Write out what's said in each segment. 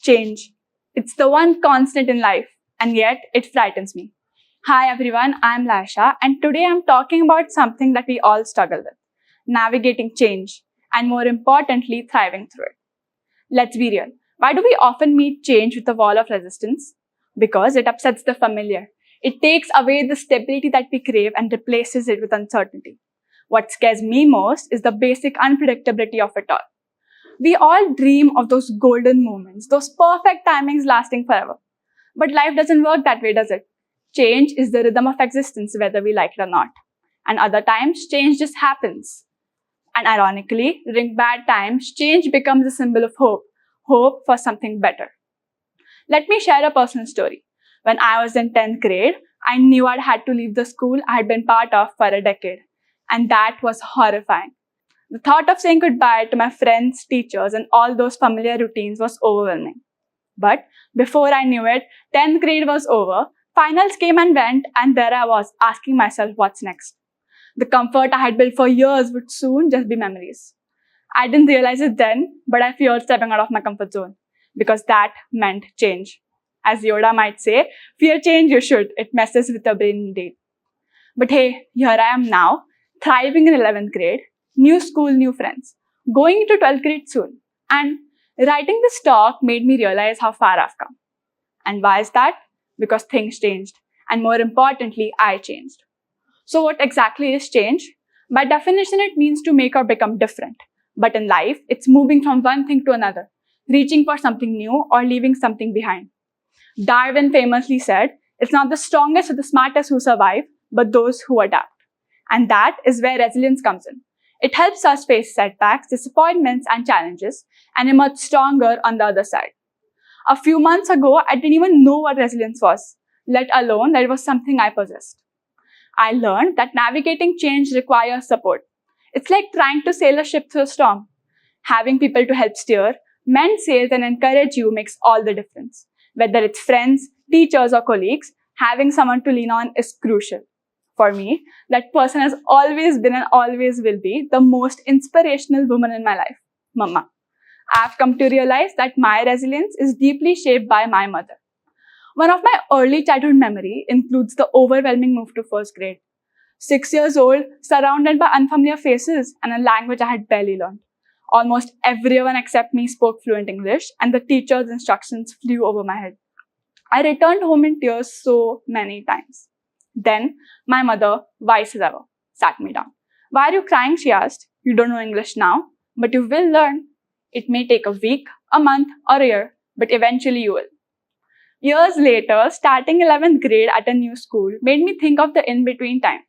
Change. It's the one constant in life, and yet it frightens me. Hi everyone, I'm Lasha, and today I'm talking about something that we all struggle with: navigating change, and more importantly, thriving through it. Let's be real. Why do we often meet change with a wall of resistance? Because it upsets the familiar. It takes away the stability that we crave and replaces it with uncertainty. What scares me most is the basic unpredictability of it all. We all dream of those golden moments, those perfect timings lasting forever. But life doesn't work that way, does it? Change is the rhythm of existence, whether we like it or not. And other times, change just happens. And ironically, during bad times, change becomes a symbol of hope for something better. Let me share a personal story. When I was in 10th grade, I knew I'd had to leave the school I had been part of for a decade. And that was horrifying. The thought of saying goodbye to my friends, teachers, and all those familiar routines was overwhelming. But before I knew it, 10th grade was over, finals came and went, and there I was asking myself what's next. The comfort I had built for years would soon just be memories. I didn't realize it then, but I feared stepping out of my comfort zone because that meant change. As Yoda might say, fear change you should, it messes with your brain indeed. But hey, here I am now, thriving in 11th grade, new school, new friends, going into 12th grade soon. And writing this talk made me realize how far I've come. And why is that? Because things changed. And more importantly, I changed. So what exactly is change? By definition, it means to make or become different. But in life, it's moving from one thing to another, reaching for something new or leaving something behind. Darwin famously said, it's not the strongest or the smartest who survive, but those who adapt. And that is where resilience comes in. It helps us face setbacks, disappointments, and challenges and emerge stronger on the other side. A few months ago, I didn't even know what resilience was, let alone that it was something I possessed. I learned that navigating change requires support. It's like trying to sail a ship through a storm. Having people to help steer, mend sails, and encourage you makes all the difference. Whether it's friends, teachers, or colleagues, having someone to lean on is crucial. For me, that person has always been and always will be the most inspirational woman in my life, Mama. I've come to realize that my resilience is deeply shaped by my mother. One of my early childhood memory includes the overwhelming move to first grade. 6 years old, surrounded by unfamiliar faces and a language I had barely learned. Almost everyone except me spoke fluent English, and the teacher's instructions flew over my head. I returned home in tears so many times. Then, my mother, wise as ever, sat me down. Why are you crying? She asked. You don't know English now, but you will learn. It may take a week, a month, or a year, but eventually you will. Years later, starting 11th grade at a new school made me think of the in-between time,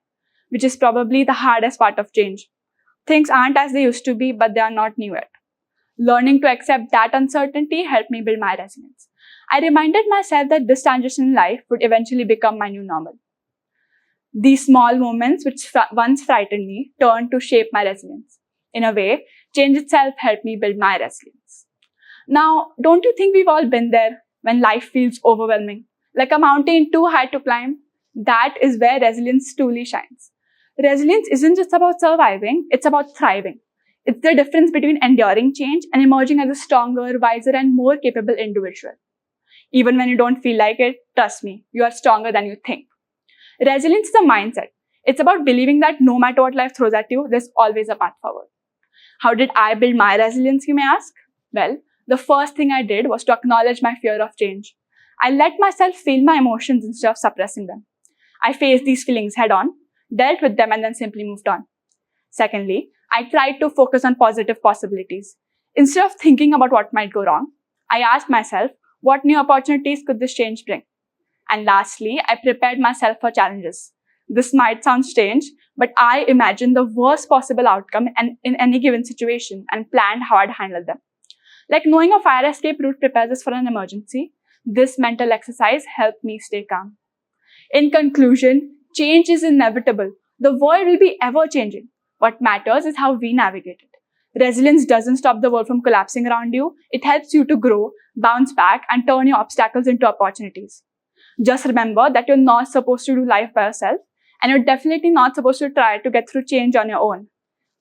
which is probably the hardest part of change. Things aren't as they used to be, but they are not new yet. Learning to accept that uncertainty helped me build my resilience. I reminded myself that this transition in life would eventually become my new normal. These small moments, which once frightened me, turned to shape my resilience. In a way, change itself helped me build my resilience. Now, don't you think we've all been there when life feels overwhelming, like a mountain too high to climb? That is where resilience truly shines. Resilience isn't just about surviving, it's about thriving. It's the difference between enduring change and emerging as a stronger, wiser, and more capable individual. Even when you don't feel like it, trust me, you are stronger than you think. Resilience is a mindset. It's about believing that no matter what life throws at you, there's always a path forward. How did I build my resilience, you may ask? Well, the first thing I did was to acknowledge my fear of change. I let myself feel my emotions instead of suppressing them. I faced these feelings head on, dealt with them, and then simply moved on. Secondly, I tried to focus on positive possibilities. Instead of thinking about what might go wrong, I asked myself, what new opportunities could this change bring? And lastly, I prepared myself for challenges. This might sound strange, but I imagined the worst possible outcome in any given situation and planned how I'd handle them. Like knowing a fire escape route prepares us for an emergency, this mental exercise helped me stay calm. In conclusion, change is inevitable. The world will be ever-changing. What matters is how we navigate it. Resilience doesn't stop the world from collapsing around you. It helps you to grow, bounce back, and turn your obstacles into opportunities. Just remember that you're not supposed to do life by yourself, and you're definitely not supposed to try to get through change on your own.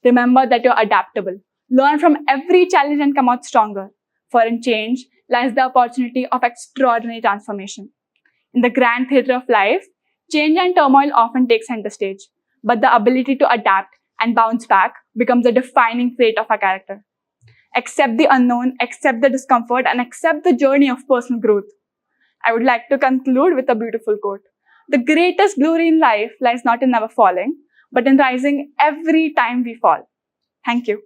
Remember that you're adaptable. Learn from every challenge and come out stronger. For in change, lies the opportunity of extraordinary transformation. In the grand theatre of life, change and turmoil often take center stage, but the ability to adapt and bounce back becomes a defining trait of our character. Accept the unknown, accept the discomfort, and accept the journey of personal growth. I would like to conclude with a beautiful quote. The greatest glory in life lies not in never falling, but in rising every time we fall. Thank you.